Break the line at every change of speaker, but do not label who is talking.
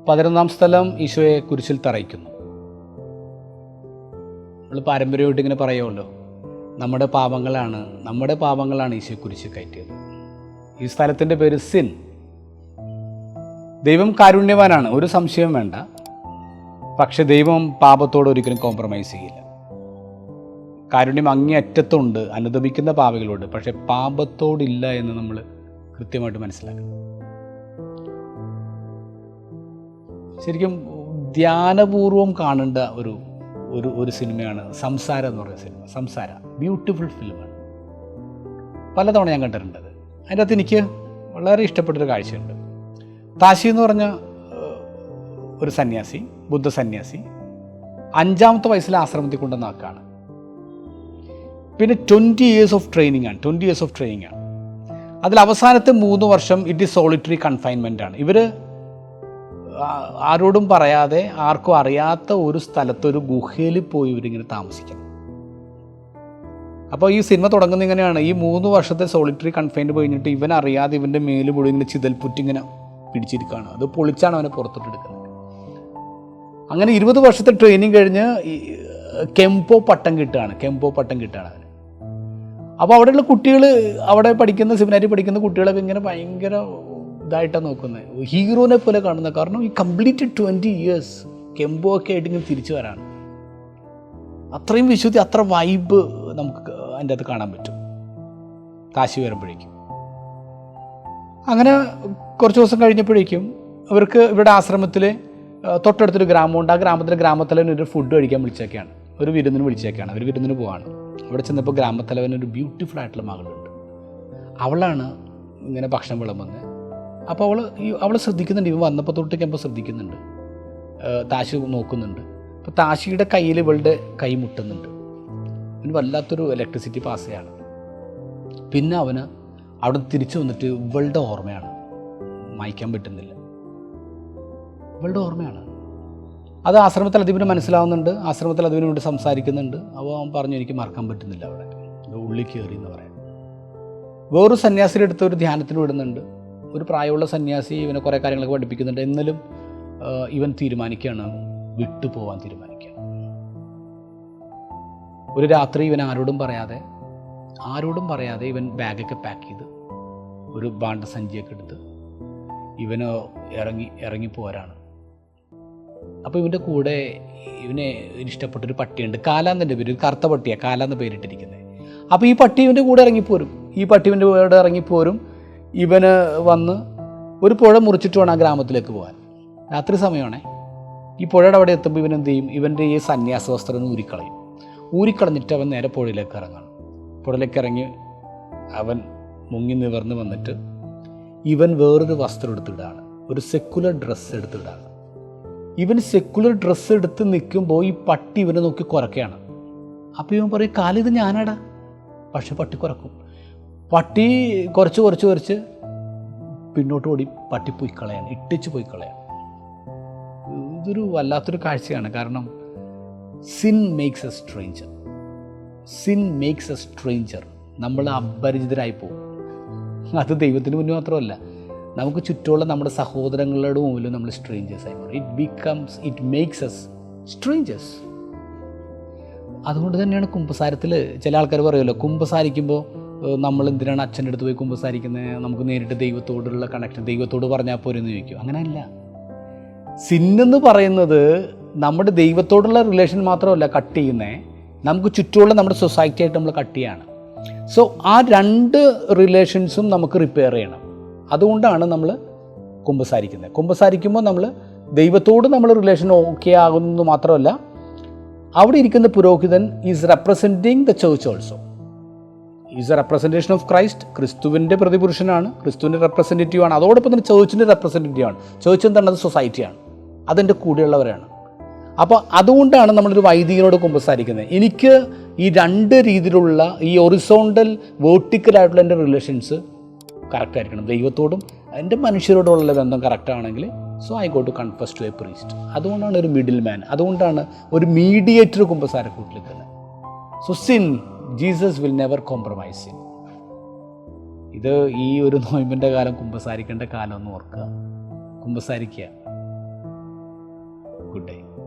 11-ാം സ്ഥലം ഈശോയെ കുരിശിൽ തറയ്ക്കുന്നു. നമ്മൾ പാരമ്പര്യമായിട്ട് ഇങ്ങനെ പറയുമല്ലോ, നമ്മുടെ പാപങ്ങളാണ് ഈശോയെ കുരിശിൽ കയറ്റിയത്. ഈ സ്ഥലത്തിൻ്റെ പേര് സിൻ. ദൈവം കാരുണ്യവാനാണ്, ഒരു സംശയം വേണ്ട. പക്ഷെ ദൈവം പാപത്തോട് ഒരിക്കലും കോംപ്രമൈസ് ചെയ്യില്ല. കാരുണ്യം അങ്ങേയറ്റത്തുണ്ട് അനുദപിക്കുന്ന പാപികളോട്, പക്ഷെ പാപത്തോടില്ല എന്ന് നമ്മൾ കൃത്യമായിട്ട് മനസ്സിലാക്കണം. ശരിക്കും ധ്യാനപൂർവം കാണേണ്ട ഒരു സിനിമയാണ് സംസാരം എന്ന് പറയുന്ന സിനിമ. സംസാര ബ്യൂട്ടിഫുൾ ഫിലിമാണ്. പലതവണ ഞാൻ കണ്ടിട്ടുണ്ട്. അതിൻ്റെ അകത്ത് എനിക്ക് വളരെ ഇഷ്ടപ്പെട്ടൊരു കാഴ്ചയുണ്ട്. താശി എന്ന് പറഞ്ഞ ഒരു സന്യാസി, ബുദ്ധ സന്യാസി, 5-ാമത്തെ വയസ്സിൽ ആശ്രമത്തിൽ കൊണ്ടുവന്നാക്കാണ്. പിന്നെ 20 years ഓഫ് ട്രെയിനിങ് ആണ്. അതിൽ അവസാനത്തെ 3 വർഷം ഇറ്റ് ഈസ് സോളിറ്ററി കൺഫൈൻമെൻ്റ് ആണ്. ഇവർ ആരോടും പറയാതെ, ആർക്കും അറിയാത്ത ഒരു സ്ഥലത്തൊരു ഗുഹയിൽ പോയി ഇവരിങ്ങനെ താമസിക്കണം. അപ്പോൾ ഈ സിനിമ തുടങ്ങുന്ന ഇങ്ങനെയാണ്. ഈ 3 വർഷത്തെ സോളിറ്ററി കൺഫൈൻമെൻറ്റ് കഴിഞ്ഞിട്ട് ഇവൻ അറിയാതെ ഇവൻ്റെ മേല് മുഴുവൻ ഇങ്ങനെ ചിതൽപുറ്റിങ്ങനെ പിടിച്ചിരിക്കുകയാണ്. അത് പൊളിച്ചാണ് അവനെ പുറത്തോട്ടെടുക്കുന്നത്. അങ്ങനെ 20 വർഷത്തെ ട്രെയിനിങ് കഴിഞ്ഞ് കെംപോ പട്ടം കിട്ടുകയാണ് അവന്. അപ്പോൾ അവിടെയുള്ള കുട്ടികൾ, അവിടെ പഠിക്കുന്ന സെമിനാരിൽ പഠിക്കുന്ന കുട്ടികളൊക്കെ ഇങ്ങനെ ഭയങ്കര ഇതായിട്ടാണ് നോക്കുന്നത്, ഹീറോനെ പോലെ കാണുന്നത്. കാരണം ഈ കംപ്ലീറ്റ് 20 years കെംപോ ഒക്കെ ആയിട്ട് ഇങ്ങനെ തിരിച്ചു വരാണ്. അത്രയും വിശുദ്ധി, അത്ര വൈബ് നമുക്ക് അതിൻ്റെ അകത്ത് കാണാൻ പറ്റും കാശി വരുമ്പോഴേക്കും. അങ്ങനെ കുറച്ച് ദിവസം കഴിഞ്ഞപ്പോഴേക്കും ഇവർക്ക് ഇവിടെ ആശ്രമത്തിൽ തൊട്ടടുത്തൊരു ഗ്രാമമുണ്ട്. ആ ഗ്രാമത്തലവൻ ഒരു ഫുഡ് കഴിക്കാൻ വിളിച്ചേക്കാണ്, ഒരു വിരുന്നിന് വിളിച്ചേക്കാണ്. അവർ വിരുന്നിന് പോവാണ്. അവിടെ ചെന്നപ്പോൾ ഗ്രാമത്തലവനൊരു ബ്യൂട്ടിഫുൾ ആയിട്ടുള്ള മകളുണ്ട്. അവളാണ് ഇങ്ങനെ ഭക്ഷണം വിളമ്പുന്നത്. അപ്പോൾ അവൾ ശ്രദ്ധിക്കുന്നുണ്ട്. ഇവൻ വന്നപ്പോൾ തൊട്ടേക്കുമ്പോൾ ശ്രദ്ധിക്കുന്നുണ്ട്. താശി നോക്കുന്നുണ്ട്. അപ്പോൾ താശിയുടെ കയ്യിൽ ഇവളുടെ കൈ മുട്ടുന്നുണ്ട്. അവന് വല്ലാത്തൊരു ഇലക്ട്രിസിറ്റി പാസ് ചെയ്യാണ്. പിന്നെ അവന് അവിടെ തിരിച്ചു വന്നിട്ട് ഇവളുടെ ഓർമ്മയാണ്, മായ്ക്കാൻ പറ്റുന്നില്ല. ഇവളുടെ ഓർമ്മയാണ്. അത് ആശ്രമത്തിൽ അധിപന് മനസ്സിലാവുന്നുണ്ട്. ആശ്രമത്തിൽ അധിപനോട് സംസാരിക്കുന്നുണ്ട്. അപ്പോൾ അവൻ പറഞ്ഞു, എനിക്ക് മറക്കാൻ പറ്റുന്നില്ല, അവിടെ ഉള്ളിൽ കയറി എന്ന് പറയാം. വേറൊരു സന്യാസിയുടെ അടുത്ത് ഒരു ധ്യാനത്തിന് വിടുന്നുണ്ട്. ഒരു പ്രായമുള്ള സന്യാസി ഇവനെ കുറേ കാര്യങ്ങളൊക്കെ പഠിപ്പിക്കുന്നുണ്ട്. എന്നാലും ഇവൻ തീരുമാനിക്കുകയാണ്, വിട്ടുപോകാൻ തീരുമാനിക്കുകയാണ്. ഒരു രാത്രി ഇവൻ ആരോടും പറയാതെ ഇവൻ ബാഗൊക്കെ പാക്ക് ചെയ്ത് ഒരു ഭാണ്ഡസഞ്ചിയൊക്കെ എടുത്ത് ഇവന് ഇറങ്ങി പോരാണ്. അപ്പോൾ ഇവൻ്റെ കൂടെ ഇവനെ ഇഷ്ടപ്പെട്ടൊരു പട്ടിയുണ്ട്, കാലാന്നിൻ്റെ പേര്, ഒരു കറുത്ത പട്ടിയാണ്, കാലാന്ന് പേരിട്ടിരിക്കുന്നത്. അപ്പോൾ ഈ പട്ടി ഇവൻ്റെ കൂടെ ഇറങ്ങിപ്പോരും. ഇവന് വന്ന് ഒരു പുഴ മുറിച്ചിട്ട് വേണം ആ ഗ്രാമത്തിലേക്ക് പോകാൻ. രാത്രി സമയമാണേ. ഈ പുഴയുടെ അവിടെ എത്തുമ്പോൾ ഇവൻ എന്ത് ചെയ്യും? ഇവൻ്റെ ഈ സന്യാസ വസ്ത്രം ഊരിക്കളഞ്ഞിട്ട് അവൻ നേരെ പുഴയിലേക്ക് ഇറങ്ങി അവൻ മുങ്ങി നിവർന്ന് വന്നിട്ട് ഇവൻ വേറൊരു വസ്ത്രം എടുത്തിടാണ്, ഒരു സെക്കുലർ ഡ്രസ്സ് എടുത്തിടാണ്. ഇവൻ സെക്കുലർ ഡ്രസ്സ് എടുത്ത് നിൽക്കുമ്പോൾ ഈ പട്ടി ഇവനെ നോക്കി കുരക്കുകയാണ്. അപ്പോൾ ഇവൻ പറയും, കാലിത് ഞാനാടാ. പക്ഷെ പട്ടി കുരക്കും. പട്ടി കുറച്ച് പിന്നോട്ട് ഓടി പട്ടി ഇട്ടിച്ച് പോയി കളയാൻ. ഇതൊരു വല്ലാത്തൊരു കാഴ്ചയാണ്. കാരണം സിൻ മേക്സ് എ സ്ട്രേഞ്ചർ. നമ്മൾ അപരിചിതരായി പോകും. അത് ദൈവത്തിന് മുന്നിൽ മാത്രമല്ല, നമുക്ക് ചുറ്റുമുള്ള നമ്മുടെ സഹോദരങ്ങളുടെ മുമ്പിലും നമ്മൾ സ്ട്രേഞ്ചേഴ്സായി മാറും. It makes S strangers. അതുകൊണ്ട് തന്നെയാണ് കുമ്പസാരത്തിൽ ചില ആൾക്കാർ പറയുമല്ലോ, കുമ്പസാരിക്കുമ്പോൾ നമ്മൾ എന്തിനാണ് അച്ഛൻ്റെ അടുത്ത് പോയി കുമ്പസാരിക്കുന്നത്, നമുക്ക് നേരിട്ട് ദൈവത്തോടുള്ള കണക്ഷൻ, ദൈവത്തോട് പറഞ്ഞാൽ പോരെന്ന് ചോദിക്കും. അങ്ങനെയല്ല. സിന്നെന്ന് പറയുന്നത് നമ്മുടെ ദൈവത്തോടുള്ള റിലേഷൻ മാത്രമല്ല കട്ട് ചെയ്യുന്നത്, നമുക്ക് ചുറ്റുമുള്ള നമ്മുടെ സൊസൈറ്റി ആയിട്ട് നമ്മൾ കട്ട് ചെയ്യാണ്. സോ ആ 2 റിലേഷൻസും നമുക്ക് റിപ്പയർ ചെയ്യണം. അതുകൊണ്ടാണ് നമ്മൾ കുമ്പസാരിക്കുമ്പോൾ നമ്മൾ ദൈവത്തോട് നമ്മൾ റിലേഷൻ ഓക്കെ ആകുന്നത് മാത്രമല്ല, അവിടെ ഇരിക്കുന്ന പുരോഹിതൻ is representing the church also. Is A representation of Christ. ക്രിസ്തുവിൻ്റെ പ്രതിപുരുഷനാണ്, ക്രിസ്തുവിൻ്റെ റെപ്രസെൻറ്റേറ്റീവ് ആണ്. അതോടൊപ്പം തന്നെ ചേർച്ചിൻ്റെ റെപ്രസെൻറ്റേറ്റീവ് ആണ്. ചേർച്ച് എന്താണ്? അത് സൊസൈറ്റിയാണ്, അതെൻ്റെ കൂടെയുള്ളവരാണ്. അപ്പോൾ അതുകൊണ്ടാണ് നമ്മളൊരു വൈദികനോട് കുമ്പസാരിക്കുന്നത്. എനിക്ക് ഈ 2 രീതിയിലുള്ള ഈ ഒറിസോണ്ടൽ വേർട്ടിക്കലായിട്ടുള്ള എൻ്റെ റിലേഷൻസ് കറക്റ്റായിരിക്കണം. ദൈവത്തോടും എൻ്റെ മനുഷ്യരോടുള്ള ബന്ധം കറക്റ്റാണെങ്കിൽ so I go to confess to a priest. അതുകൊണ്ടാണ് ഒരു മിഡിൽ മാൻ, അതുകൊണ്ടാണ് ഒരു മീഡിയേറ്റർ കുമ്പസാരക്കൂട്ടിൽ നിൽക്കുന്നത്. So sin, Jesus will never compromise sin. ഇത് ഈ ഒരു നോയമ്പിൻ്റെ കാലം കുമ്പസാരിക്കേണ്ട കാലം ഒന്ന് ഓർക്കുക. കുമ്പസാരിക്കുക. Good day.